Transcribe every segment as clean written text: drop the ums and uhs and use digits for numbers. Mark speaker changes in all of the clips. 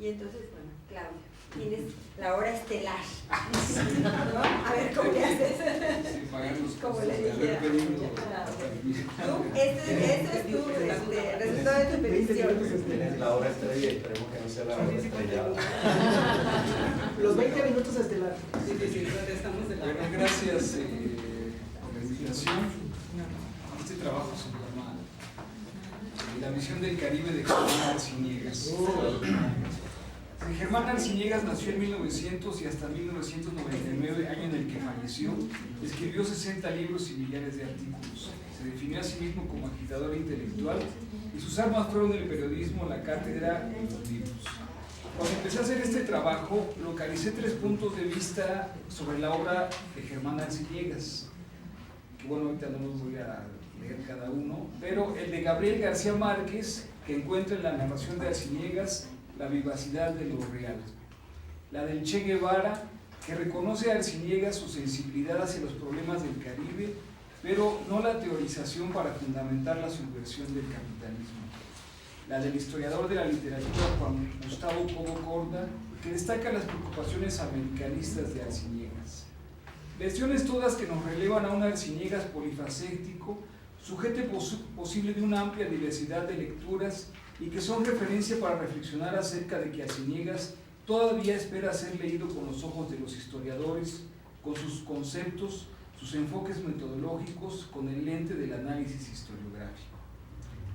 Speaker 1: Y entonces, bueno, Claudia, tienes la hora estelar, ¿no? A ver cómo le haces.
Speaker 2: Sí, pagar los
Speaker 1: Como le
Speaker 2: costos de
Speaker 1: dije.
Speaker 2: haber pedido.
Speaker 1: Esto es tu resultado de tu petición.
Speaker 3: Es la hora estrella y esperemos que no sea la hora estrellada.
Speaker 4: Los 20 minutos estelar.
Speaker 5: Sí, estamos de la
Speaker 2: Bueno, gracias por la invitación. Este trabajo se llama La visión del Caribe de Germán Arciniegas. Germán Arciniegas nació en 1900 y hasta 1999, año en el que falleció. Escribió 60 libros y millares de artículos. Se definió a sí mismo como agitador intelectual y sus armas fueron el periodismo, la cátedra y los libros. Cuando empecé a hacer este trabajo, localicé 3 puntos de vista sobre la obra de Germán Arciniegas, que bueno, ahorita no los voy a leer cada uno, pero el de Gabriel García Márquez, que encuentra en la narración de Arciniegas la vivacidad de lo real. La del Che Guevara, que reconoce a Arciniegas su sensibilidad hacia los problemas del Caribe, pero no la teorización para fundamentar la subversión del capitalismo. La del historiador de la literatura Juan Gustavo Cobo Corda, que destaca las preocupaciones americanistas de Arciniegas. Versiones todas que nos relevan a un Arciniegas polifacético, sujeto posible de una amplia diversidad de lecturas y que son referencia para reflexionar acerca de que Arciniegas todavía espera ser leído con los ojos de los historiadores, con sus conceptos, sus enfoques metodológicos, con el lente del análisis historiográfico.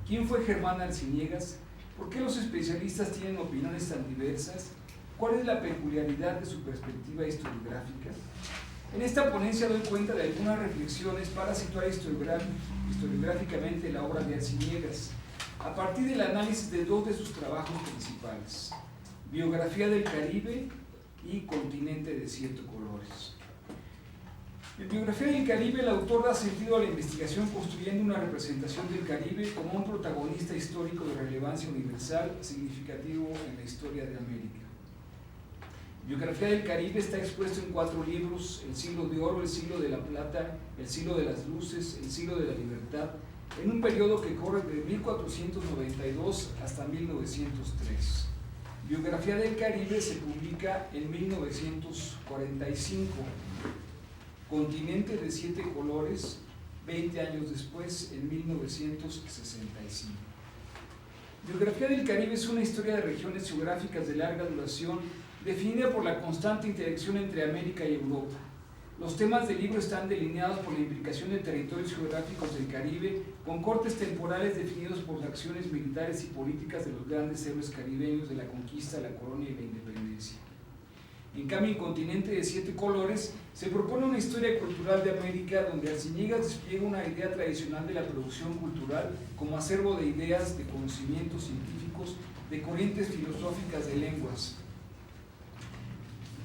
Speaker 2: ¿Quién fue Germán Arciniegas? ¿Por qué los especialistas tienen opiniones tan diversas? ¿Cuál es la peculiaridad de su perspectiva historiográfica? En esta ponencia doy cuenta de algunas reflexiones para situar historiográficamente la obra de Arciniegas, a partir del análisis de 2 de sus trabajos principales: Biografía del Caribe y Continente de 7 colores. En Biografía del Caribe, el autor da sentido a la investigación construyendo una representación del Caribe como un protagonista histórico de relevancia universal significativo en la historia de América. Biografía del Caribe está expuesto en 4 libros: El siglo de oro, el siglo de la plata, el siglo de las luces, el siglo de la libertad, en un periodo que corre de 1492 hasta 1903. Biografía del Caribe se publica en 1945. Continente de 7 colores, 20 años después, en 1965. Biografía del Caribe es una historia de regiones geográficas de larga duración, definida por la constante interacción entre América y Europa. Los temas del libro están delineados por la implicación de territorios geográficos del Caribe, con cortes temporales definidos por las acciones militares y políticas de los grandes héroes caribeños de la conquista, la colonia y la independencia. En cambio, en Continente de 7 colores se propone una historia cultural de América donde Arciniegas despliega una idea tradicional de la producción cultural como acervo de ideas, de conocimientos científicos, de corrientes filosóficas, de lenguas,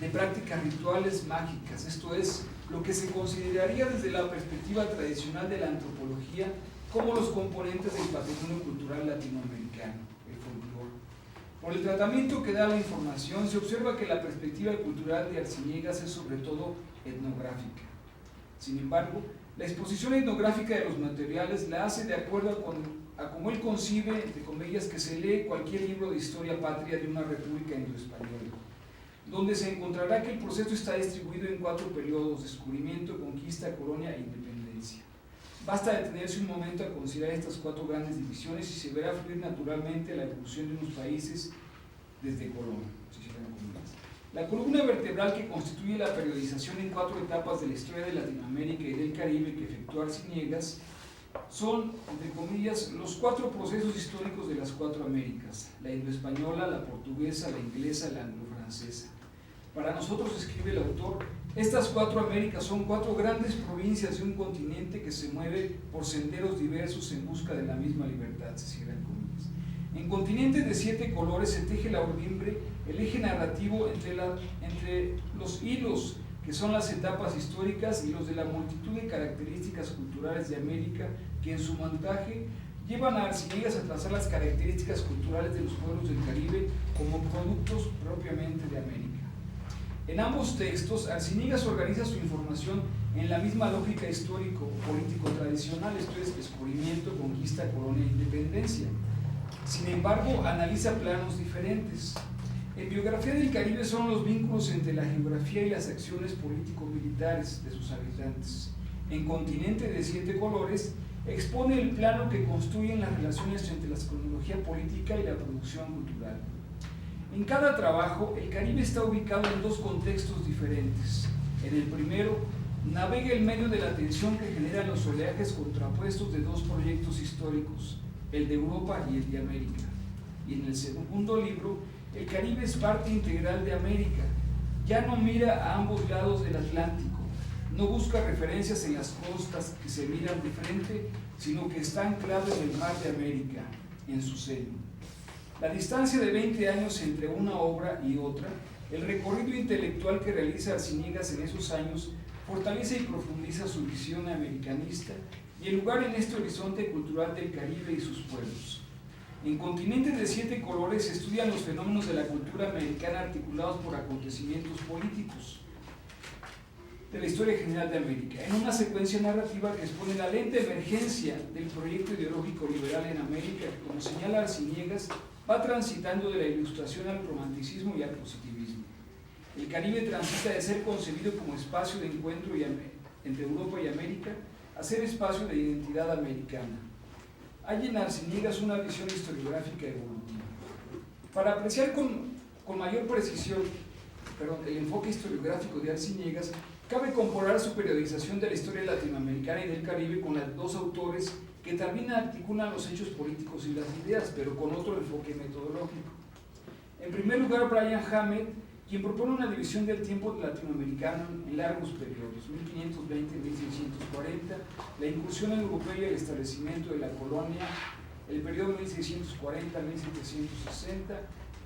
Speaker 2: de prácticas rituales mágicas, esto es, lo que se consideraría desde la perspectiva tradicional de la antropología como los componentes del patrimonio cultural latinoamericano, el folclore. Por el tratamiento que da la información, se observa que la perspectiva cultural de Arciniegas es sobre todo etnográfica. Sin embargo, la exposición etnográfica de los materiales la hace de acuerdo a cómo él concibe, entre comillas, que se lee cualquier libro de historia patria de una república indoespañola, donde se encontrará que el proceso está distribuido en 4 periodos: descubrimiento, conquista, colonia e independencia. Basta detenerse un momento a considerar estas 4 grandes divisiones y se verá fluir naturalmente la evolución de unos países desde Colón. La columna vertebral que constituye la periodización en 4 etapas de la historia de Latinoamérica y del Caribe que efectuó Arciniegas son, entre comillas, los 4 procesos históricos de las 4 Américas: la indoespañola, la portuguesa, la inglesa, la anglo-francesa. Para nosotros, escribe el autor, estas 4 Américas son 4 grandes provincias de un continente que se mueve por senderos diversos en busca de la misma libertad, se cierran comillas. En Continente de 7 colores se teje la urdimbre, el eje narrativo entre los hilos que son las etapas históricas y los de la multitud de características culturales de América que en su montaje llevan a Arciniegas a trazar las características culturales de los pueblos del Caribe como productos propiamente de América. En ambos textos, Arciniegas organiza su información en la misma lógica histórico-político tradicional, esto es, descubrimiento, conquista, colonia e independencia. Sin embargo, analiza planos diferentes. En Biografía del Caribe son los vínculos entre la geografía y las acciones político-militares de sus habitantes. En Continente de 7 colores expone el plano que construyen las relaciones entre la cronología política y la producción cultural. En cada trabajo, el Caribe está ubicado en 2 contextos diferentes. En el primero, navega en medio de la tensión que generan los oleajes contrapuestos de 2 proyectos históricos, el de Europa y el de América. Y en el segundo libro, el Caribe es parte integral de América. Ya no mira a ambos lados del Atlántico, no busca referencias en las costas que se miran de frente, sino que está anclado en el mar de América, en su seno. La distancia de 20 años entre una obra y otra, el recorrido intelectual que realiza Arciniegas en esos años, fortalece y profundiza su visión americanista y el lugar en este horizonte cultural del Caribe y sus pueblos. En Continente de 7 colores se estudian los fenómenos de la cultura americana articulados por acontecimientos políticos de la historia general de América, en una secuencia narrativa que expone la lenta emergencia del proyecto ideológico liberal en América, que, como señala Arciniegas, va transitando de la ilustración al romanticismo y al positivismo. El Caribe transita de ser concebido como espacio de encuentro entre Europa y América a ser espacio de identidad americana. Hay en Arciniegas una visión historiográfica evolutiva. Para apreciar con mayor precisión el enfoque historiográfico de Arciniegas, cabe comparar su periodización de la historia latinoamericana y del Caribe con las de 2 autores que también articulan los hechos políticos y las ideas, pero con otro enfoque metodológico. En primer lugar, Brian Hammett, quien propone una división del tiempo latinoamericano en largos periodos, 1520-1640, la incursión europea y el establecimiento de la colonia, el periodo 1640-1760,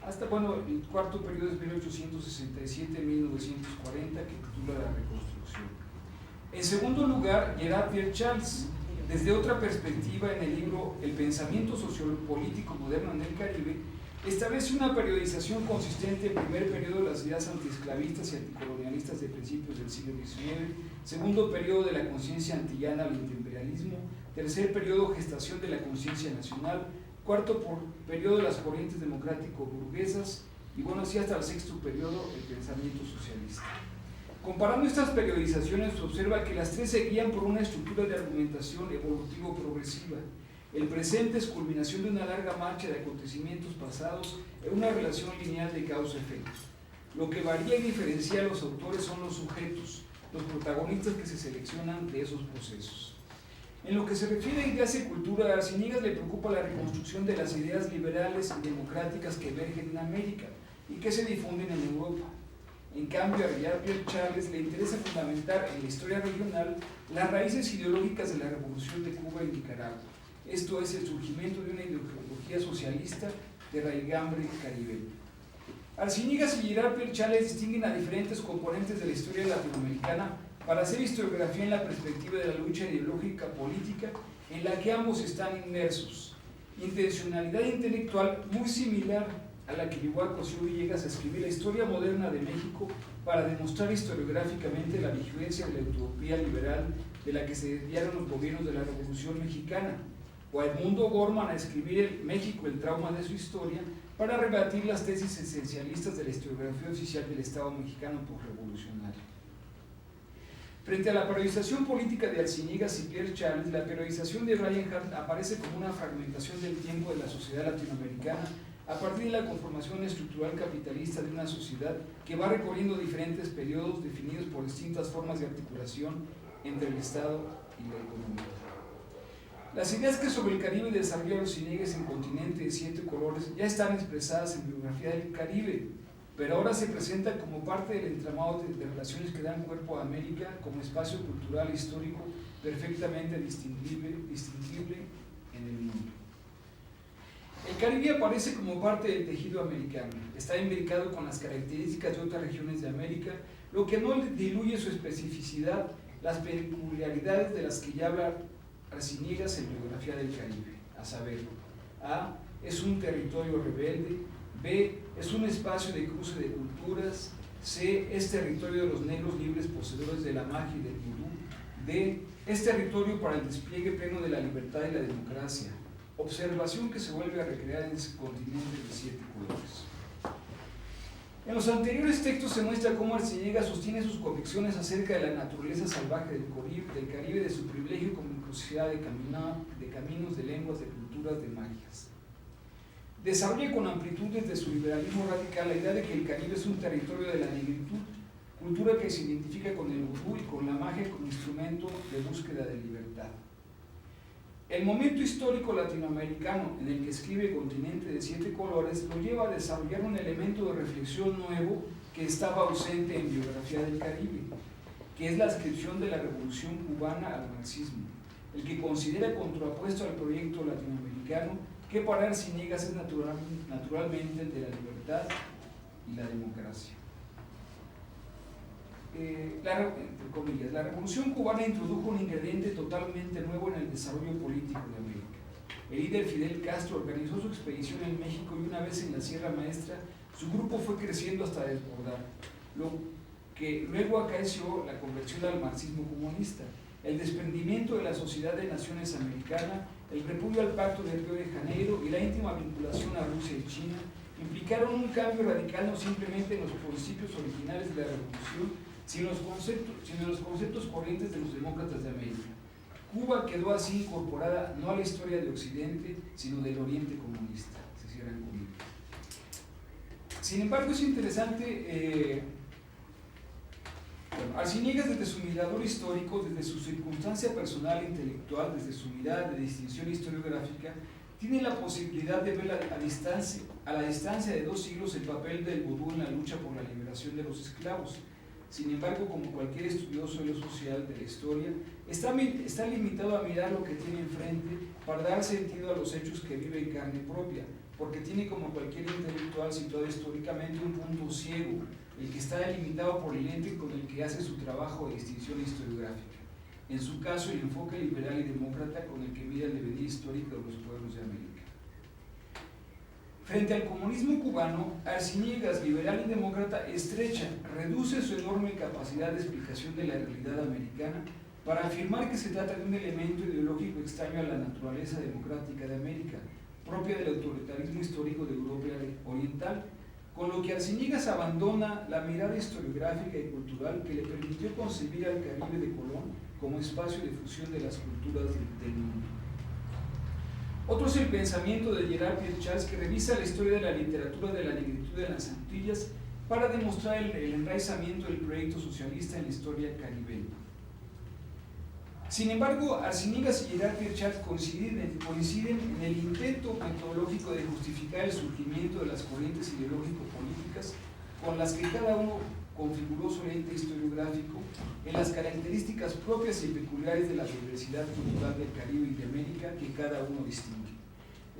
Speaker 2: hasta, el cuarto periodo es 1867-1940, que titula La Reconstrucción. En segundo lugar, Gerard Pierre Charles, desde otra perspectiva, en el libro El pensamiento sociopolítico moderno en el Caribe, establece una periodización consistente en primer periodo de las ideas antiesclavistas y anticolonialistas de principios del siglo XIX, segundo periodo de la conciencia antillana al interimperialismo, tercer periodo gestación de la conciencia nacional, cuarto periodo de las corrientes democrático-burguesas y así hasta el sexto periodo el pensamiento socialista. Comparando estas periodizaciones se observa que las 3 se guían por una estructura de argumentación evolutivo-progresiva. El presente es culminación de una larga marcha de acontecimientos pasados en una relación lineal de causa-efecto. Lo que varía y diferencia a los autores son los sujetos, los protagonistas que se seleccionan de esos procesos. En lo que se refiere a ideas y cultura, a Arciniegas le preocupa la reconstrucción de las ideas liberales y democráticas que emergen en América y que se difunden en Europa. En cambio, a Gerard Pierre Charles le interesa fundamentar en la historia regional las raíces ideológicas de la Revolución de Cuba y Nicaragua. Esto es el surgimiento de una ideología socialista de raigambre caribeña. Arciniegas y Gerard Pierre Charles distinguen a diferentes componentes de la historia latinoamericana para hacer historiografía en la perspectiva de la lucha ideológica política en la que ambos están inmersos. Intencionalidad intelectual muy similar a la que llevó a Cosío Villegas a escribir la historia moderna de México para demostrar historiográficamente la vigencia de la utopía liberal de la que se desviaron los gobiernos de la Revolución Mexicana, o a Edmundo Gorman a escribir México, el trauma de su historia, para rebatir las tesis esencialistas de la historiografía oficial del Estado mexicano postrevolucionario. Frente a la periodización política de Arciniegas y Pierre Charles, la periodización de Brian Hart aparece como una fragmentación del tiempo de la sociedad latinoamericana a partir de la conformación estructural capitalista de una sociedad que va recorriendo diferentes periodos definidos por distintas formas de articulación entre el Estado y la economía. Las ideas que sobre el Caribe desarrolló Arciniegas en Continente de 7 colores ya están expresadas en Biografía del Caribe, pero ahora se presentan como parte del entramado de relaciones que dan cuerpo a América como espacio cultural e histórico perfectamente distinguible en el mundo. El Caribe aparece como parte del tejido americano, está imbricado con las características de otras regiones de América, lo que no diluye su especificidad, las peculiaridades de las que ya habla Arciniegas en Biografía del Caribe, a saber, A, es un territorio rebelde, B, es un espacio de cruce de culturas, C, es territorio de los negros libres poseedores de la magia y del vudú, D, es territorio para el despliegue pleno de la libertad y la democracia, observación que se vuelve a recrear en ese continente de 7 colores. En los anteriores textos se muestra cómo Arciniegas sostiene sus convicciones acerca de la naturaleza salvaje del Caribe, de su privilegio como inclusividad de caminos, de lenguas, de culturas, de magias. Desarrolla con amplitud desde su liberalismo radical la idea de que el Caribe es un territorio de la negritud, cultura que se identifica con el vudú y con la magia como instrumento de búsqueda de libertad. El momento histórico latinoamericano en el que escribe Continente de Siete Colores lo lleva a desarrollar un elemento de reflexión nuevo que estaba ausente en Biografía del Caribe, que es la ascripción de la revolución cubana al marxismo, el que considera contrapuesto al proyecto latinoamericano que para Arciniegas es naturalmente el de la libertad y la democracia. Entre comillas, la revolución cubana introdujo un ingrediente totalmente nuevo en el desarrollo político de América. El líder Fidel Castro organizó su expedición en México y una vez en la Sierra Maestra, su grupo fue creciendo hasta desbordar, lo que luego acaeció la conversión al marxismo comunista, el desprendimiento de la Sociedad de Naciones Americana, el repudio al Pacto de Río de Janeiro y la íntima vinculación a Rusia y China implicaron un cambio radical no simplemente en los principios originales de la revolución, sino en los conceptos corrientes de los demócratas de América. Cuba quedó así incorporada no a la historia de Occidente, sino del Oriente comunista. Se cierran comillas. Sin embargo, es interesante, Arciniegas desde su mirador histórico, desde su circunstancia personal e intelectual, desde su mirada de distinción historiográfica, tiene la posibilidad de ver a la distancia de 2 siglos el papel del vudú en la lucha por la liberación de los esclavos. Sin embargo, como cualquier estudioso de lo social de la historia, está limitado a mirar lo que tiene enfrente para dar sentido a los hechos que vive en carne propia, porque tiene, como cualquier intelectual situado históricamente, un punto ciego, el que está delimitado por el lente con el que hace su trabajo de distinción historiográfica. En su caso, el enfoque liberal y demócrata con el que mira el devenir histórico de los pueblos de América. Frente al comunismo cubano, Arciniegas, liberal y demócrata, estrecha, reduce su enorme capacidad de explicación de la realidad americana para afirmar que se trata de un elemento ideológico extraño a la naturaleza democrática de América, propia del autoritarismo histórico de Europa Oriental, con lo que Arciniegas abandona la mirada historiográfica y cultural que le permitió concebir al Caribe de Colón como espacio de fusión de las culturas del mundo. Otro es el pensamiento de Gerard Pierre Charles, que revisa la historia de la literatura de la negritud de las Antillas para demostrar el enraizamiento del proyecto socialista en la historia caribeña. Sin embargo, Arciniegas y Gerard Pierre Charles coinciden en el intento metodológico de justificar el surgimiento de las corrientes ideológico-políticas con las que cada uno configuró su lente historiográfico en las características propias y peculiares de la diversidad cultural del Caribe y de América que cada uno distingue.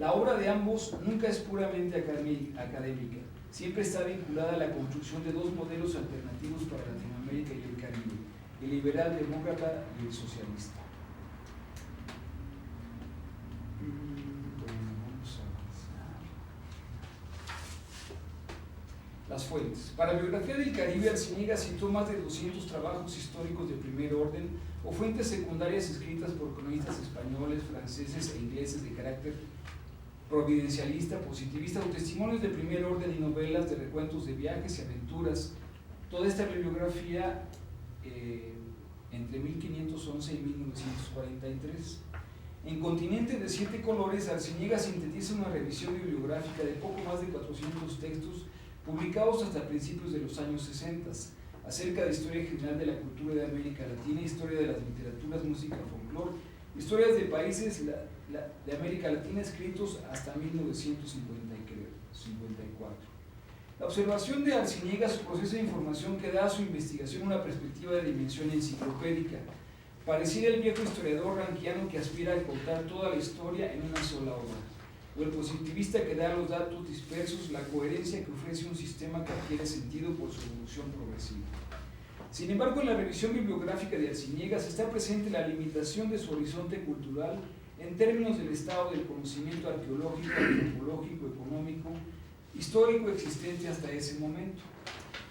Speaker 2: La obra de ambos nunca es puramente académica, siempre está vinculada a la construcción de 2 modelos alternativos para Latinoamérica y el Caribe, el liberal demócrata y el socialista. Las fuentes. Para Biografía del Caribe, Arciniegas citó más de 200 trabajos históricos de primer orden o fuentes secundarias escritas por cronistas españoles, franceses e ingleses de carácter providencialista, positivista, o testimonios de primer orden y novelas de recuentos de viajes y aventuras. Toda esta bibliografía entre 1511 y 1943. En Continente de Siete Colores, Arciniegas sintetiza una revisión bibliográfica de poco más de 400 textos publicados hasta principios de los años 60, acerca de historia general de la cultura de América Latina, historia de las literaturas, música, folclore, historias de países de América Latina escritos hasta 1954. La observación de Arciniegas procesa información que da a su investigación una perspectiva de dimensión enciclopédica, parecida el viejo historiador ranquiano que aspira a contar toda la historia en una sola obra, o el positivista que da a los datos dispersos la coherencia que ofrece un sistema que adquiere sentido por su evolución progresiva. Sin embargo, en la revisión bibliográfica de Arciniegas está presente la limitación de su horizonte cultural en términos del estado del conocimiento arqueológico, antropológico, económico, histórico existente hasta ese momento.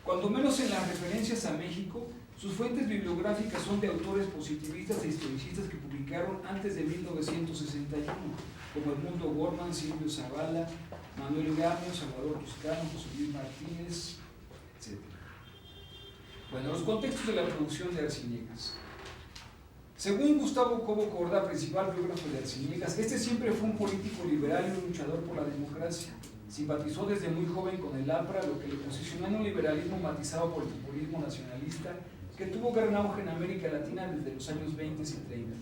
Speaker 2: Cuando menos en las referencias a México, sus fuentes bibliográficas son de autores positivistas e historicistas que publicaron antes de 1961, como Edmundo Gorman, Silvio Zavala, Manuel Gamio, Salvador Toscano, José Luis Martínez, etc. Bueno, los contextos de la producción de Arciniegas. Según Gustavo Cobo Corda, principal biógrafo de Arciniegas, este siempre fue un político liberal y un luchador por la democracia. Simpatizó desde muy joven con el APRA, lo que le posicionó en un liberalismo matizado por el populismo nacionalista que tuvo gran auge en América Latina desde los años 20 y 30.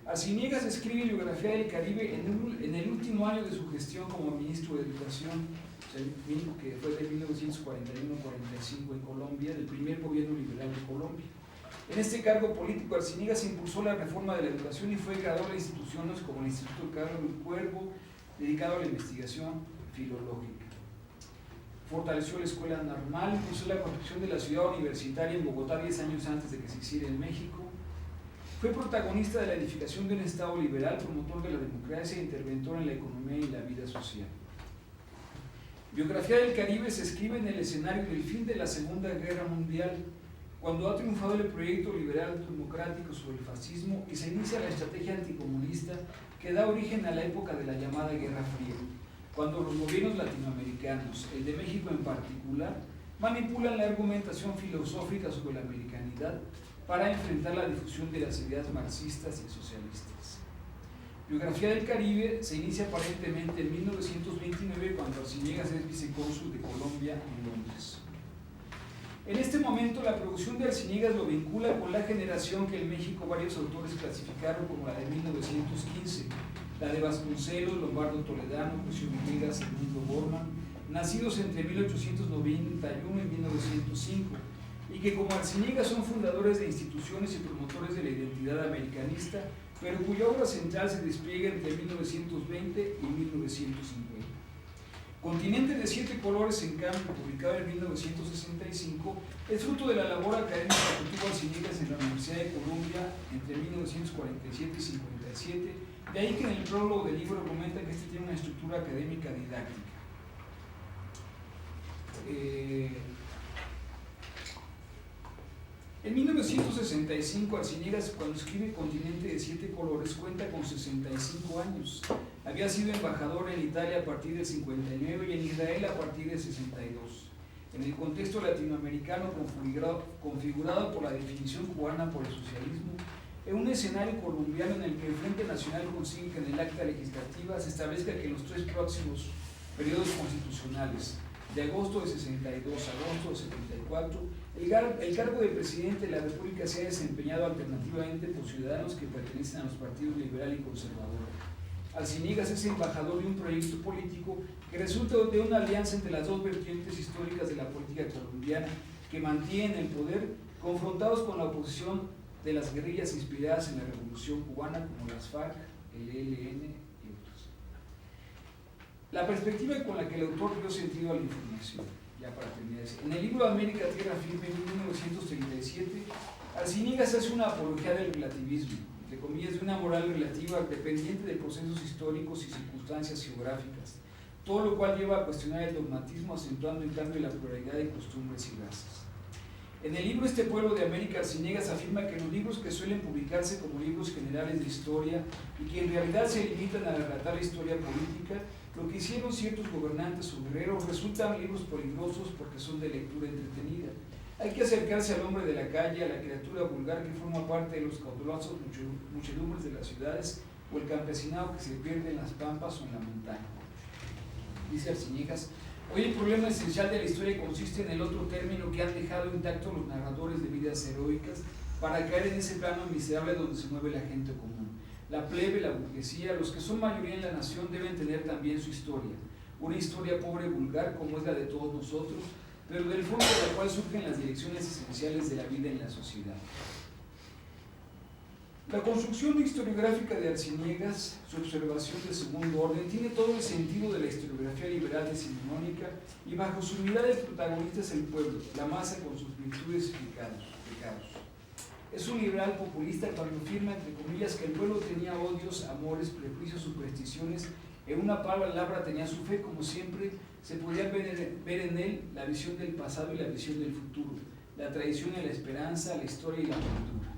Speaker 2: Arciniegas escribe Biografía del Caribe en el último año de su gestión como ministro de Educación, que fue de 1941-45 en Colombia, del primer gobierno liberal de Colombia. En este cargo político, Arciniegas impulsó la reforma de la educación y fue creador de instituciones como el Instituto Carlos Cuervo, dedicado a la investigación filológica. Fortaleció la escuela normal, impulsó la construcción de la ciudad universitaria en Bogotá 10 años antes de que se hiciera en México. Fue protagonista de la edificación de un Estado liberal, promotor de la democracia e interventor en la economía y la vida social. Biografía del Caribe se escribe en el escenario del fin de la Segunda Guerra Mundial, cuando ha triunfado el proyecto liberal democrático sobre el fascismo y se inicia la estrategia anticomunista que da origen a la época de la llamada Guerra Fría, cuando los gobiernos latinoamericanos, el de México en particular, manipulan la argumentación filosófica sobre la americanidad para enfrentar la difusión de las ideas marxistas y socialistas. Biografía del Caribe se inicia aparentemente en 1929 cuando Arciniegas es vicecónsul de Colombia en Londres. En este momento la producción de Arciniegas lo vincula con la generación que en México varios autores clasificaron como la de 1915, la de Vasconcelos, Lombardo Toledano, Lucio Villegas, Edmundo Borman, nacidos entre 1891 y 1905, y que como Arciniegas son fundadores de instituciones y promotores de la identidad americanista, pero cuya obra central se despliega entre 1920 y 1950. Continente de 7 colores, en cambio, publicado en 1965, es fruto de la labor académica que tuvo Arciniegas en la Universidad de Columbia entre 1947 y 57, de ahí que en el prólogo del libro comenta que este tiene una estructura académica didáctica. En 1965, Arciniegas, cuando escribe Continente de 7 colores, cuenta con 65 años. Había sido embajador en Italia a partir del 59 y en Israel a partir del 62. En el contexto latinoamericano configurado por la definición cubana por el socialismo, en un escenario colombiano en el que el Frente Nacional consigue que en el acta legislativa se establezca que en los 3 próximos periodos constitucionales, de agosto de 62 a agosto de 74, el cargo de presidente de la República se ha desempeñado alternativamente por ciudadanos que pertenecen a los partidos liberal y conservador. Arciniegas es embajador de un proyecto político que resulta de una alianza entre las dos vertientes históricas de la política colombiana que mantienen el poder, confrontados con la oposición de las guerrillas inspiradas en la Revolución Cubana como las FARC, el ELN y otros. La perspectiva con la que el autor dio sentido a la información, ya para terminar, en el libro América Tierra Firme en 1937, Arciniegas hace una apología del relativismo, entre comillas, de una moral relativa dependiente de procesos históricos y circunstancias geográficas, todo lo cual lleva a cuestionar el dogmatismo, acentuando en cambio la pluralidad de costumbres y razas. En el libro Este pueblo de América, Arciniegas afirma que los libros que suelen publicarse como libros generales de historia y que en realidad se limitan a relatar la historia política, lo que hicieron ciertos gobernantes o guerreros, resultan libros peligrosos porque son de lectura entretenida. Hay que acercarse al hombre de la calle, a la criatura vulgar que forma parte de los cautelosos muchedumbres de las ciudades o el campesinado que se pierde en las pampas o en la montaña. Dice Arciniegas: hoy el problema esencial de la historia consiste en el otro término que han dejado intactos los narradores de vidas heroicas para caer en ese plano miserable donde se mueve la gente común. La plebe, la burguesía, los que son mayoría en la nación deben tener también su historia, una historia pobre y vulgar como es la de todos nosotros, pero del fondo de la cual surgen las direcciones esenciales de la vida en la sociedad. La construcción historiográfica de Arciniegas, su observación de segundo orden, tiene todo el sentido de la historiografía liberal decimonónica y bajo su mirada el protagonista es el pueblo, la masa con sus virtudes y pecados. Es un liberal populista cuando afirma, entre comillas, que el pueblo tenía odios, amores, prejuicios, supersticiones, en una palabra tenía su fe, como siempre se podía ver en él la visión del pasado y la visión del futuro, la tradición y la esperanza, la historia y la cultura.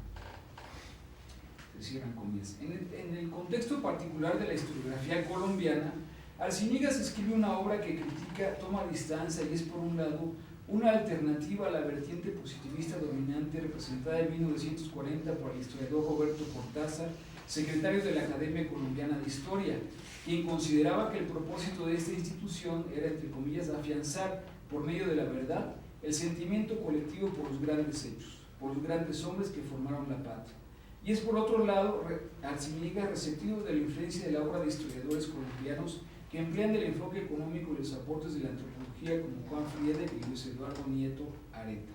Speaker 2: Se cierran comillas. En el contexto particular de la historiografía colombiana, Arciniegas escribe una obra que critica, toma distancia y es por un lado una alternativa a la vertiente positivista dominante representada en 1940 por el historiador Roberto Cortázar, secretario de la Academia Colombiana de Historia, quien consideraba que el propósito de esta institución era, entre comillas, afianzar por medio de la verdad el sentimiento colectivo por los grandes hechos, por los grandes hombres que formaron la patria. Y es por otro lado, Arciniegas receptivo de la influencia de la obra de historiadores colombianos que emplean el enfoque económico y los aportes de la antropología como Juan Friedrich y Luis Eduardo Nieto Areta.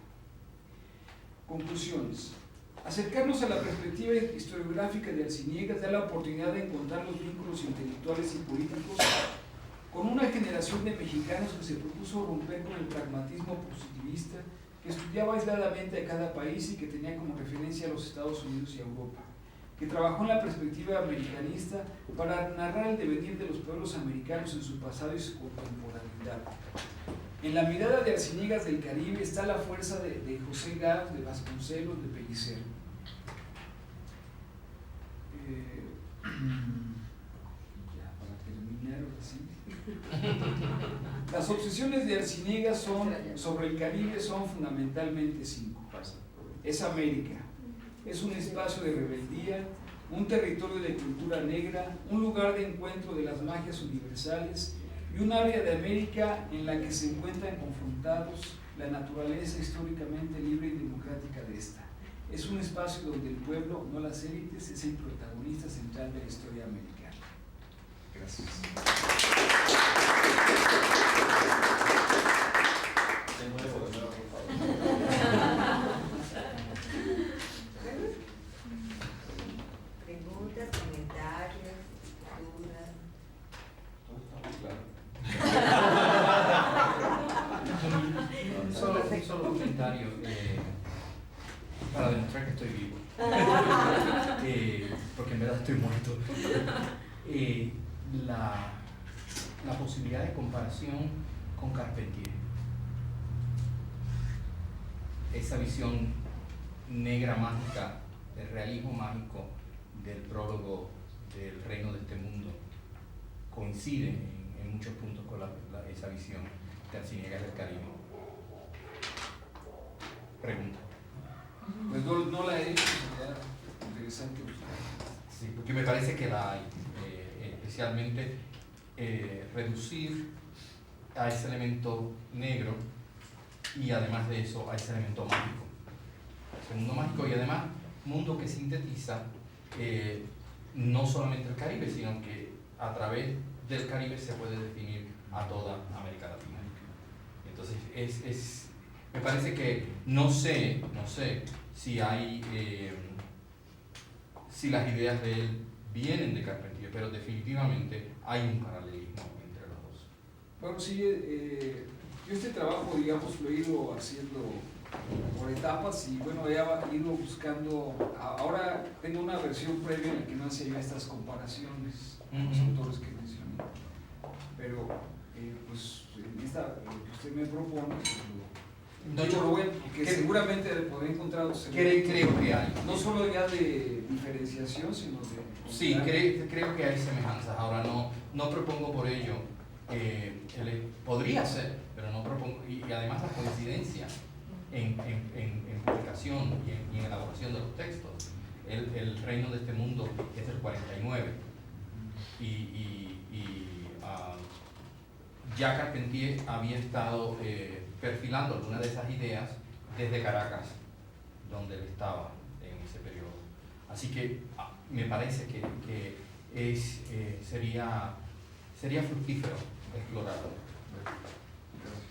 Speaker 2: Conclusiones. Acercarnos a la perspectiva historiográfica de Arciniegas da la oportunidad de encontrar los vínculos intelectuales y políticos con una generación de mexicanos que se propuso romper con el pragmatismo positivista, que estudiaba aisladamente a cada país y que tenía como referencia a los Estados Unidos y a Europa, que trabajó en la perspectiva americanista para narrar el devenir de los pueblos americanos en su pasado y su contemporaneidad. En la mirada de Arciniegas del Caribe está la fuerza de José Gaz, de Vasconcelos, de Pellicer. Ya, para terminar, así. Las obsesiones de Arciniegas sobre el Caribe son fundamentalmente 5. Es América, es un espacio de rebeldía, un territorio de cultura negra, un lugar de encuentro de las magias universales y un área de América en la que se encuentran confrontados la naturaleza históricamente libre y democrática de esta. Es un espacio donde el pueblo, no las élites, es el protagonista central de la historia americana. Gracias.
Speaker 1: Preguntas, comentarios, dudas.
Speaker 6: Un solo comentario para demostrar que estoy vivo, porque en verdad estoy muerto. La posibilidad de comparación con Carpentier, esa visión negra mágica, el realismo mágico del prólogo del Reino de este Mundo, coincide en muchos puntos con esa visión de Arciniegas del Caribe. Pregunta.
Speaker 2: Pues no la he hecho, sería interesante.
Speaker 6: Sí, porque me parece que la hay, especialmente reducir a ese elemento negro y además de eso a ese elemento mágico. Ese mundo mágico y además mundo que sintetiza no solamente el Caribe, sino que a través del Caribe se puede definir a toda América Latina. Entonces me parece que no sé si hay si las ideas de él vienen de Carpentier, pero definitivamente hay un paralelismo entre los dos.
Speaker 2: Bueno, sí, yo este trabajo, digamos, lo he ido haciendo por etapas y bueno, he ido buscando, ahora tengo una versión previa en la que no hacía yo estas comparaciones con los autores que mencioné, pero pues en esta que usted me propone, que seguramente podré encontrar
Speaker 6: creo que hay.
Speaker 2: No solo ya de diferenciación, sino de...
Speaker 6: Sí, creo que hay semejanzas. Ahora no propongo por ello, podría ser, pero no propongo, y además la coincidencia en publicación y en elaboración de los textos. El Reino de este Mundo es del 49 ya Carpentier había estado perfilando algunas de esas ideas desde Caracas, donde él estaba en ese periodo. Así que me parece que sería fructífero explorarlo.
Speaker 2: Gracias.